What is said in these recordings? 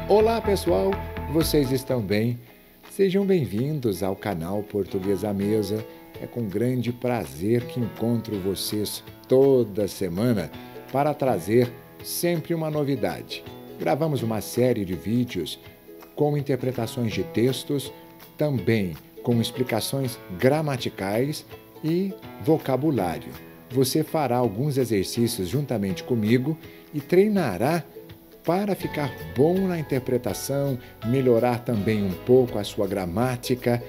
Olá pessoal, vocês estão bem? Sejam bem-vindos ao canal Português à Mesa. É com grande prazer que encontro vocês toda semana para trazer sempre uma novidade. Gravamos uma série de vídeos com interpretações de textos, também com explicações gramaticais e vocabulário. Você fará alguns exercícios juntamente comigo e treinará para ficar bom na interpretação, melhorar também um pouco a sua gramática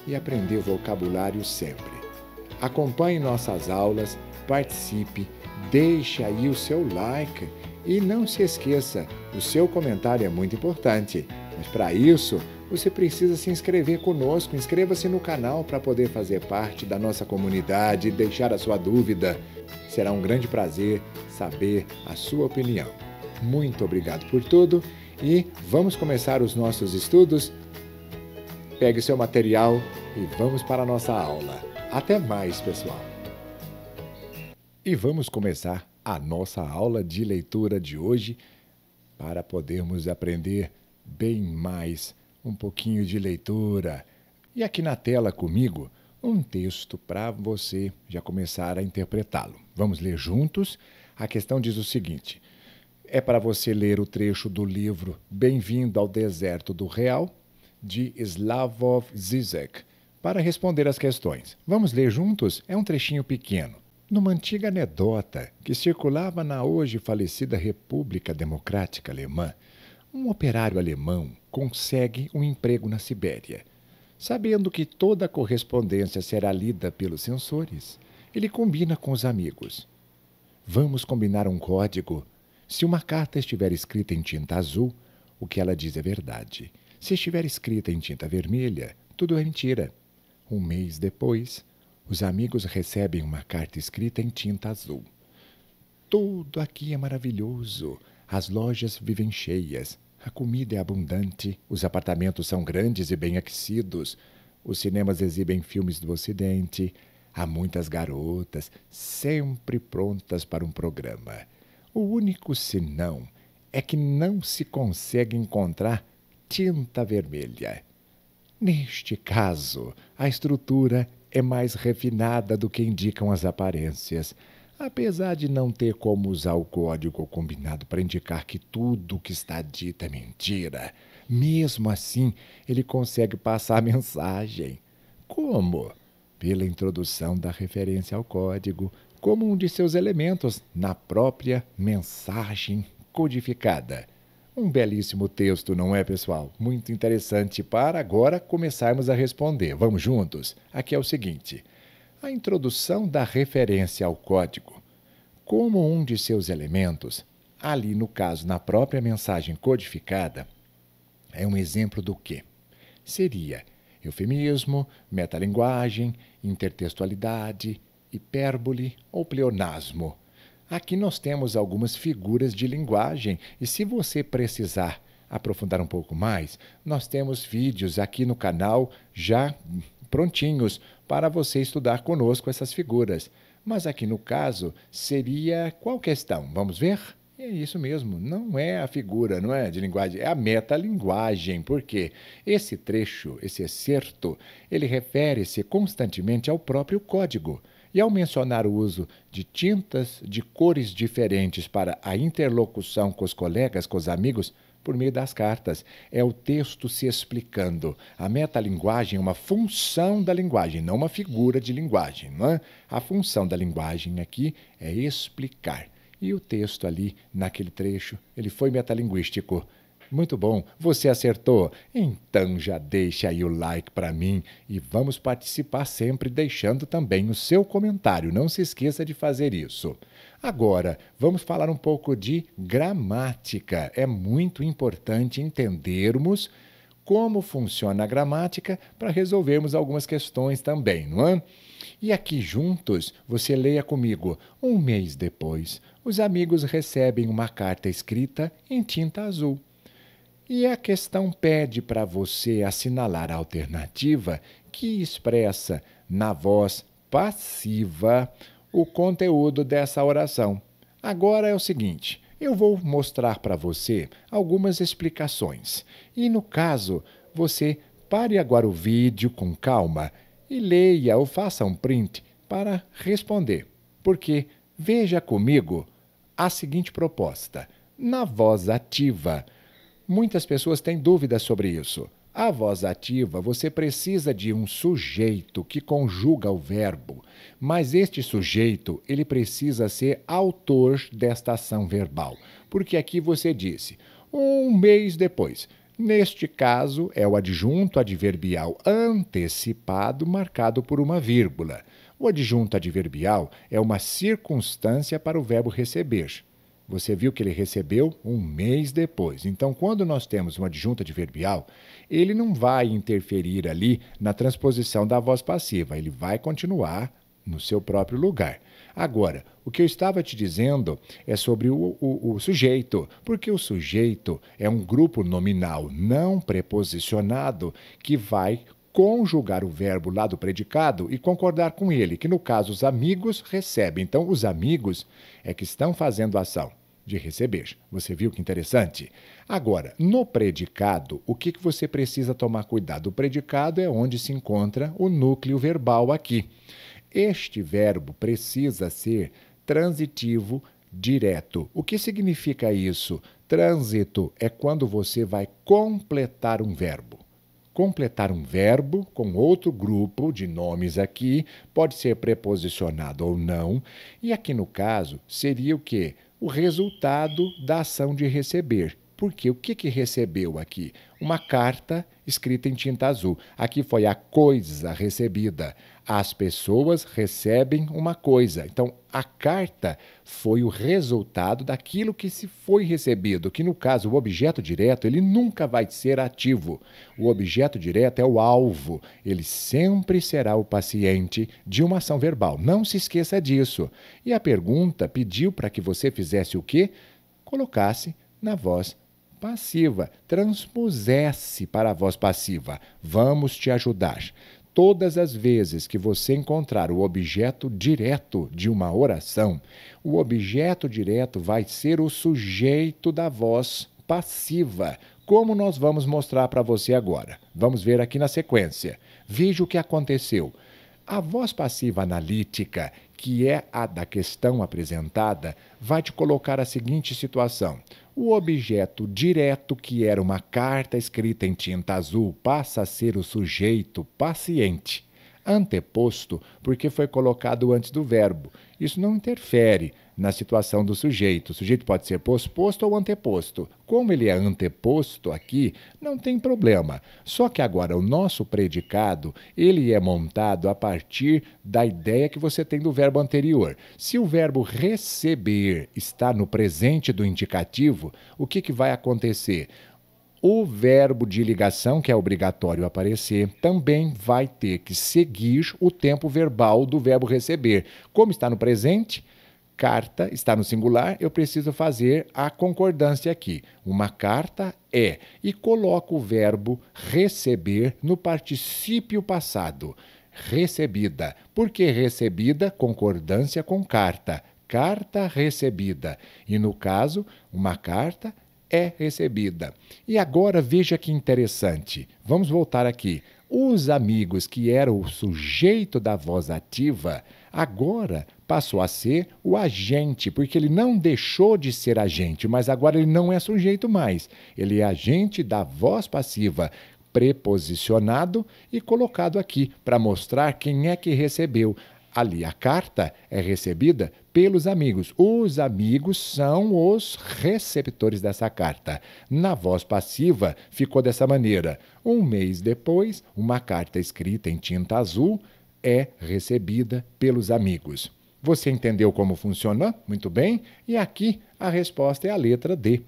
e aprender vocabulário sempre. Acompanhe nossas aulas, participe, deixe aí o seu like e não se esqueça, o seu comentário é muito importante. Mas para isso, você precisa se inscrever conosco, inscreva-se no canal para poder fazer parte da nossa comunidade e deixar a sua dúvida. Será um grande prazer saber a sua opinião. Muito obrigado por tudo e vamos começar os nossos estudos. Pegue seu material e vamos para a nossa aula. Até mais, pessoal! E vamos começar a nossa aula de leitura de hoje para podermos aprender bem mais um pouquinho de leitura. E aqui na tela comigo, um texto para você já começar a interpretá-lo. Vamos ler juntos? A questão diz o seguinte: é para você ler o trecho do livro Bem-vindo ao Deserto do Real, de Slavoj Žižek, para responder as questões. Vamos ler juntos? É um trechinho pequeno. Numa antiga anedota que circulava na hoje falecida República Democrática Alemã, um operário alemão consegue um emprego na Sibéria. Sabendo que toda a correspondência será lida pelos censores, ele combina com os amigos. Vamos combinar um código. Se uma carta estiver escrita em tinta azul, o que ela diz é verdade. Se estiver escrita em tinta vermelha, tudo é mentira. Um mês depois, os amigos recebem uma carta escrita em tinta azul. Tudo aqui é maravilhoso. As lojas vivem cheias, a comida é abundante, os apartamentos são grandes e bem aquecidos, os cinemas exibem filmes do Ocidente, há muitas garotas, sempre prontas para um programa. O único senão é que não se consegue encontrar tinta vermelha. Neste caso, a estrutura é mais refinada do que indicam as aparências. Apesar de não ter como usar o código combinado para indicar que tudo o que está dito é mentira, mesmo assim ele consegue passar a mensagem. Como? Pela introdução da referência ao código, como um de seus elementos na própria mensagem codificada. Um belíssimo texto, não é, pessoal? Muito interessante para agora começarmos a responder. Vamos juntos? Aqui é o seguinte: a introdução da referência ao código, como um de seus elementos, ali no caso, na própria mensagem codificada, é um exemplo do quê? Seria eufemismo, metalinguagem, intertextualidade, hipérbole ou pleonasmo. Aqui nós temos algumas figuras de linguagem e se você precisar aprofundar um pouco mais, nós temos vídeos aqui no canal já prontinhos para você estudar conosco essas figuras. Mas aqui no caso seria qual questão? Vamos ver? É isso mesmo, não é a figura, não é de linguagem, é a metalinguagem, porque esse trecho, esse excerto, ele refere-se constantemente ao próprio código. E ao mencionar o uso de tintas de cores diferentes para a interlocução com os colegas, com os amigos, por meio das cartas, é o texto se explicando. A metalinguagem é uma função da linguagem, não uma figura de linguagem, não é? A função da linguagem aqui é explicar. E o texto ali, naquele trecho, ele foi metalinguístico. Muito bom, você acertou? Então já deixa aí o like para mim e vamos participar sempre deixando também o seu comentário. Não se esqueça de fazer isso. Agora, vamos falar um pouco de gramática. É muito importante entendermos como funciona a gramática para resolvermos algumas questões também, não é? E aqui juntos, você leia comigo. Um mês depois, os amigos recebem uma carta escrita em tinta azul. E a questão pede para você assinalar a alternativa que expressa na voz passiva o conteúdo dessa oração. Agora é o seguinte, Eu vou mostrar para você algumas explicações. E no caso, você pare agora o vídeo com calma e leia ou faça um print para responder. Porque veja comigo a seguinte proposta. Na voz ativa, muitas pessoas têm dúvidas sobre isso. A voz ativa, você precisa de um sujeito que conjuga o verbo, mas este sujeito, ele precisa ser autor desta ação verbal, porque aqui você disse, um mês depois. Neste caso, é o adjunto adverbial antecipado marcado por uma vírgula. O adjunto adverbial é uma circunstância para o verbo receber. Você viu que ele recebeu um mês depois. Então, quando nós temos um adjunto adverbial, ele não vai interferir ali na transposição da voz passiva. Ele vai continuar no seu próprio lugar. Agora, o que eu estava te dizendo é sobre o sujeito, porque o sujeito é um grupo nominal não preposicionado que vai conjugar o verbo lá do predicado e concordar com ele, que no caso os amigos recebem. Então, os amigos é que estão fazendo a ação de receber. Você viu que interessante? Agora, no predicado, o que você precisa tomar cuidado? O predicado é onde se encontra o núcleo verbal aqui. Este verbo precisa ser transitivo direto. O que significa isso? Trânsito é quando você vai completar um verbo. Completar um verbo com outro grupo de nomes aqui, pode ser preposicionado ou não, e aqui no caso seria o quê? O resultado da ação de receber. Porque o que recebeu aqui? Uma carta escrita em tinta azul. Aqui foi a coisa recebida. As pessoas recebem uma coisa. Então, a carta foi o resultado daquilo que se foi recebido, que no caso, o objeto direto, ele nunca vai ser ativo. O objeto direto é o alvo. Ele sempre será o paciente de uma ação verbal. Não se esqueça disso. E a pergunta pediu para que você fizesse o quê? Colocasse na voz passiva, transpusesse para a voz passiva. Vamos te ajudar. Todas as vezes que você encontrar o objeto direto de uma oração, o objeto direto vai ser o sujeito da voz passiva, como nós vamos mostrar para você agora. Vamos ver aqui na sequência. Veja o que aconteceu. A voz passiva analítica, que é a da questão apresentada, vai te colocar a seguinte situação. O objeto direto, que era uma carta escrita em tinta azul, passa a ser o sujeito paciente. Anteposto, porque foi colocado antes do verbo. Isso não interfere na situação do sujeito. O sujeito pode ser posposto ou anteposto. Como ele é anteposto aqui, não tem problema. Só que agora o nosso predicado, ele é montado a partir da ideia que você tem do verbo anterior. Se o verbo receber está no presente do indicativo, o que vai acontecer? O verbo de ligação, que é obrigatório aparecer, também vai ter que seguir o tempo verbal do verbo receber. Como está no presente, carta está no singular, eu preciso fazer a concordância aqui. Uma carta é, e coloco o verbo receber no particípio passado. Recebida. Por que recebida? Concordância com carta. Carta recebida. E no caso, uma carta é recebida. E agora veja que interessante. Vamos voltar aqui. Os amigos, que era o sujeito da voz ativa, agora passou a ser o agente, porque ele não deixou de ser agente, mas agora ele não é sujeito mais. Ele é agente da voz passiva, preposicionado e colocado aqui para mostrar quem é que recebeu. Ali, a carta é recebida pelos amigos. Os amigos são os receptores dessa carta. Na voz passiva, ficou dessa maneira. Um mês depois, uma carta escrita em tinta azul é recebida pelos amigos. Você entendeu como funciona? Muito bem. E aqui a resposta é a letra D.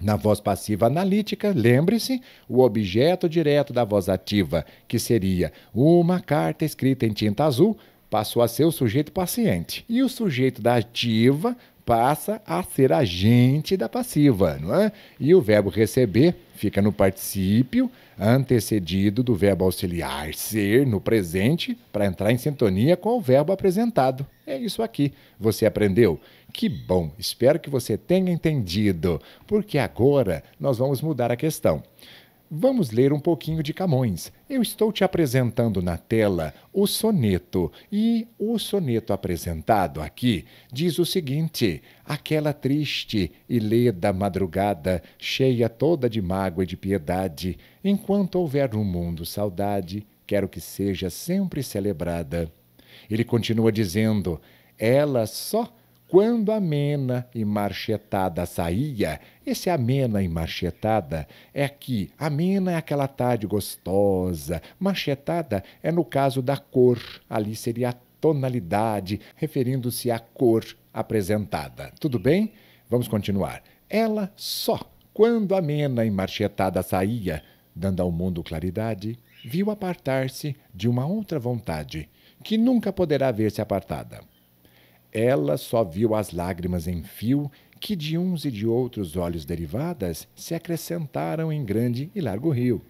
Na voz passiva analítica, lembre-se, o objeto direto da voz ativa, que seria uma carta escrita em tinta azul, passou a ser o sujeito paciente. E o sujeito da ativa passa a ser agente da passiva, não é? E o verbo receber fica no particípio antecedido do verbo auxiliar ser no presente para entrar em sintonia com o verbo apresentado. É isso aqui. Você aprendeu? Que bom! Espero que você tenha entendido, porque agora nós vamos mudar a questão. Vamos ler um pouquinho de Camões. Eu estou te apresentando na tela o soneto, e o soneto apresentado aqui diz o seguinte: aquela triste e leda madrugada, cheia toda de mágoa e de piedade, enquanto houver no mundo saudade, quero que seja sempre celebrada. Ele continua dizendo: ela só quando amena e marchetada saía. Esse amena e marchetada é aqui. Amena é aquela tarde gostosa. Marchetada é no caso da cor. Ali seria a tonalidade, referindo-se à cor apresentada. Tudo bem? Vamos continuar. Ela só quando amena e marchetada saía, dando ao mundo claridade, viu apartar-se de uma outra vontade, que nunca poderá ver-se apartada. Ela só viu as lágrimas em fio que de uns e de outros olhos derivadas se acrescentaram em grande e largo rio.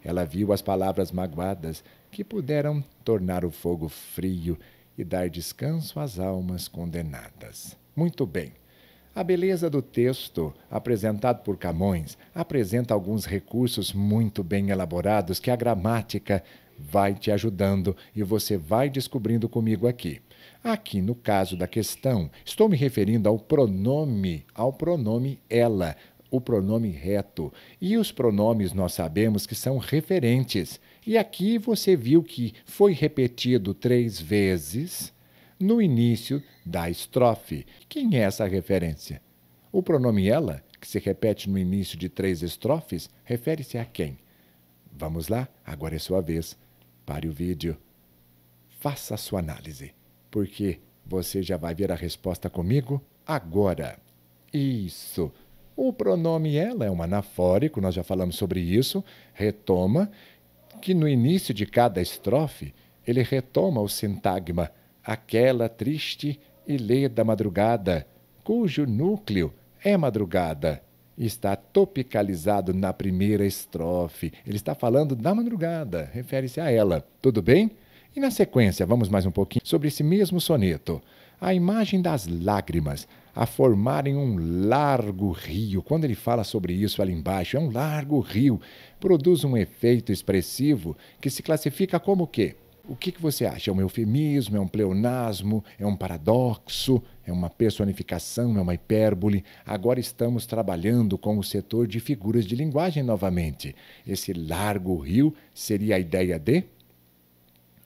Ela viu as palavras magoadas que puderam tornar o fogo frio e dar descanso às almas condenadas. Muito bem. A beleza do texto, apresentado por Camões, apresenta alguns recursos muito bem elaborados que a gramática vai te ajudando e você vai descobrindo comigo aqui. Aqui, no caso da questão, estou me referindo ao pronome ela, o pronome reto. E os pronomes nós sabemos que são referentes. E aqui você viu que foi repetido 3 vezes no início da estrofe. Quem é essa referência? O pronome ela, que se repete no início de 3 estrofes, refere-se a quem? Vamos lá? Agora é sua vez. Pare o vídeo. Faça a sua análise, porque você já vai ver a resposta comigo agora. Isso. O pronome ela é um anafórico, nós já falamos sobre isso. Retoma, que no início de cada estrofe, ele retoma o sintagma aquela triste e leda madrugada, cujo núcleo é madrugada. Está topicalizado na primeira estrofe. Ele está falando da madrugada, refere-se a ela. Tudo bem? E na sequência, vamos mais um pouquinho sobre esse mesmo soneto. A imagem das lágrimas a formarem um largo rio. Quando ele fala sobre isso ali embaixo, é um largo rio. Produz um efeito expressivo que se classifica como o quê? O que você acha? É um eufemismo, é um pleonasmo, é um paradoxo, é uma personificação, é uma hipérbole? Agora estamos trabalhando com o setor de figuras de linguagem novamente. Esse largo rio seria a ideia de?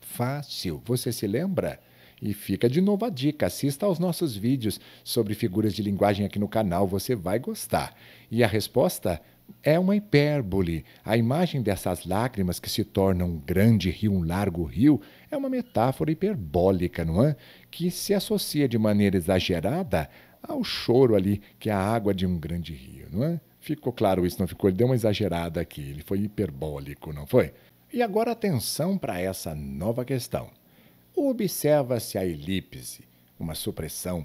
Fácil. Você se lembra? E fica de novo a dica, assista aos nossos vídeos sobre figuras de linguagem aqui no canal, você vai gostar. E a resposta é uma hipérbole. A imagem dessas lágrimas que se tornam um grande rio, um largo rio, é uma metáfora hiperbólica, não é? Que se associa de maneira exagerada ao choro ali, que é a água de um grande rio, não é? Ficou claro isso, não ficou? Ele deu uma exagerada aqui, ele foi hiperbólico, não foi? E agora atenção para essa nova questão. Observa-se a elipse, uma supressão,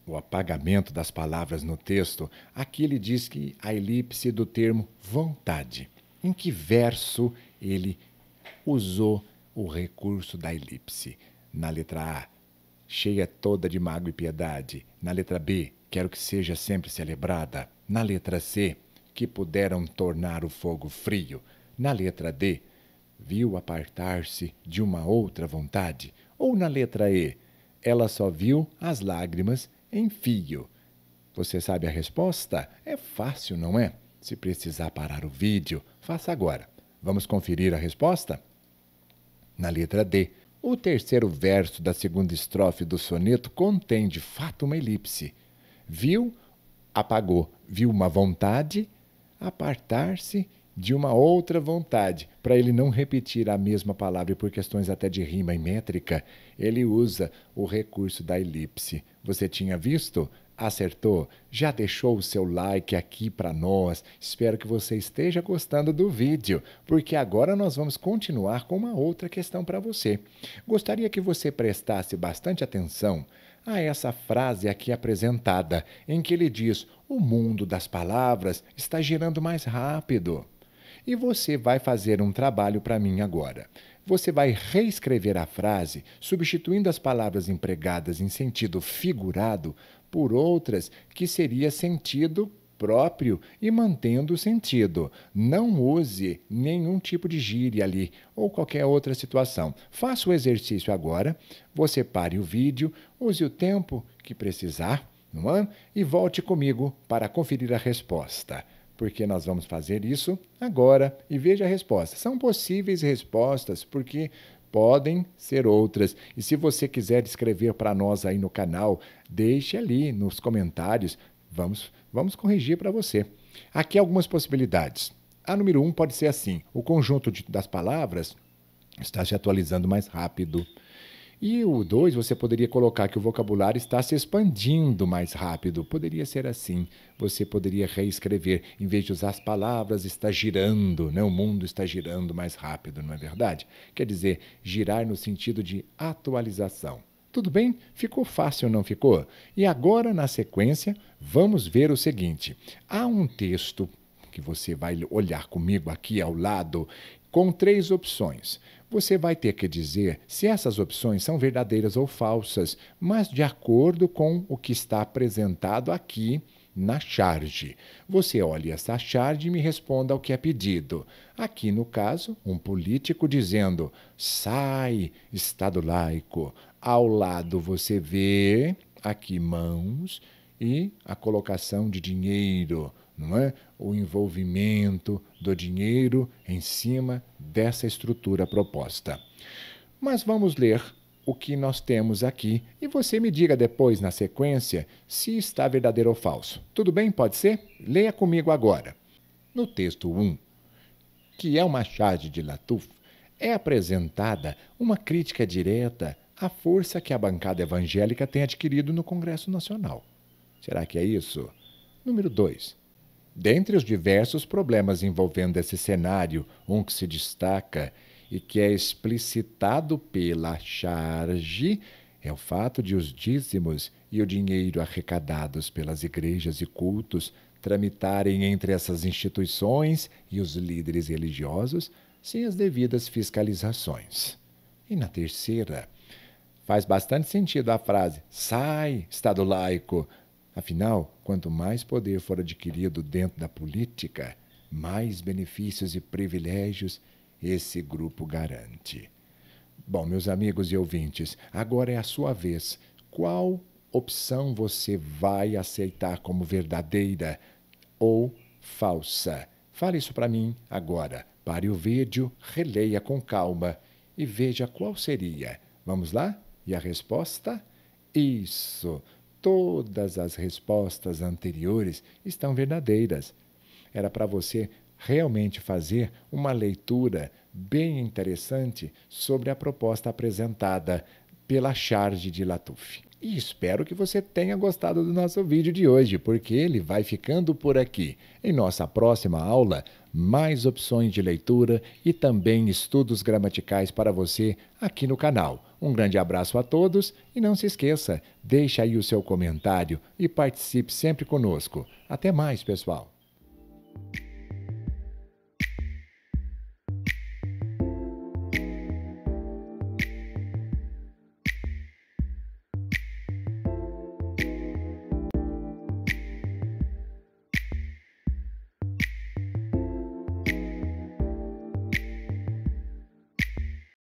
o apagamento das palavras no texto. Aqui ele diz que a elipse do termo vontade. Em que verso ele usou o recurso da elipse? Na letra A, cheia toda de mágoa e piedade. Na letra B, quero que seja sempre celebrada. Na letra C, que puderam tornar o fogo frio. Na letra D, viu apartar-se de uma outra vontade. Ou na letra E, ela só viu as lágrimas em fio. Você sabe a resposta? É fácil, não é? Se precisar parar o vídeo, faça agora. Vamos conferir a resposta? Na letra D, o terceiro verso da segunda estrofe do soneto contém de fato uma elipse. Viu, apagou, viu uma vontade apartar-se de uma outra vontade. Para ele não repetir a mesma palavra e por questões até de rima e métrica, ele usa o recurso da elipse. Você tinha visto? Acertou? Já deixou o seu like aqui para nós? Espero que você esteja gostando do vídeo, porque agora nós vamos continuar com uma outra questão para você. Gostaria que você prestasse bastante atenção a essa frase aqui apresentada, em que ele diz: o mundo das palavras está girando mais rápido. E você vai fazer um trabalho para mim agora. Você vai reescrever a frase, substituindo as palavras empregadas em sentido figurado por outras que seria sentido próprio e mantendo o sentido. Não use nenhum tipo de gíria ali ou qualquer outra situação. Faça o exercício agora, você pare o vídeo, use o tempo que precisar, não é? E volte comigo para conferir a resposta. Porque nós vamos fazer isso agora e veja a resposta. São possíveis respostas, porque podem ser outras. E se você quiser escrever para nós aí no canal, deixe ali nos comentários. Vamos corrigir para você. Aqui algumas possibilidades. A número 1 pode ser assim: o conjunto das palavras está se atualizando mais rápido. E o 2, você poderia colocar que o vocabulário está se expandindo mais rápido. Poderia ser assim. Você poderia reescrever, em vez de usar as palavras, está girando, né? O mundo está girando mais rápido, não é verdade? Quer dizer, girar no sentido de atualização. Tudo bem? Ficou fácil, não ficou? E agora, na sequência, vamos ver o seguinte. Há um texto que você vai olhar comigo aqui ao lado, com 3 opções. Você vai ter que dizer se essas opções são verdadeiras ou falsas, mas de acordo com o que está apresentado aqui na charge. Você olha essa charge e me responda ao que é pedido. Aqui, no caso, um político dizendo: sai, Estado laico. Ao lado você vê aqui mãos e a colocação de dinheiro, não é? O envolvimento do dinheiro em cima dessa estrutura proposta. Mas vamos ler o que nós temos aqui e você me diga depois, na sequência, se está verdadeiro ou falso. Tudo bem? Pode ser? Leia comigo agora. No texto 1, que é uma charge de Latuf, é apresentada uma crítica direta à força que a bancada evangélica tem adquirido no Congresso Nacional. Será que é isso? Número 2. Dentre os diversos problemas envolvendo esse cenário, um que se destaca e que é explicitado pela charge é o fato de os dízimos e o dinheiro arrecadados pelas igrejas e cultos tramitarem entre essas instituições e os líderes religiosos sem as devidas fiscalizações. E na terceira, faz bastante sentido a frase: sai, Estado laico. Afinal, quanto mais poder for adquirido dentro da política, mais benefícios e privilégios esse grupo garante. Bom, meus amigos e ouvintes, agora é a sua vez. Qual opção você vai aceitar como verdadeira ou falsa? Fale isso para mim agora. Pare o vídeo, releia com calma e veja qual seria. Vamos lá? E a resposta? Isso! Todas as respostas anteriores estão verdadeiras. Era para você realmente fazer uma leitura bem interessante sobre a proposta apresentada pela charge de Latuf. E espero que você tenha gostado do nosso vídeo de hoje, porque ele vai ficando por aqui. Em nossa próxima aula, mais opções de leitura e também estudos gramaticais para você aqui no canal. Um grande abraço a todos e não se esqueça, deixe aí o seu comentário e participe sempre conosco. Até mais, pessoal!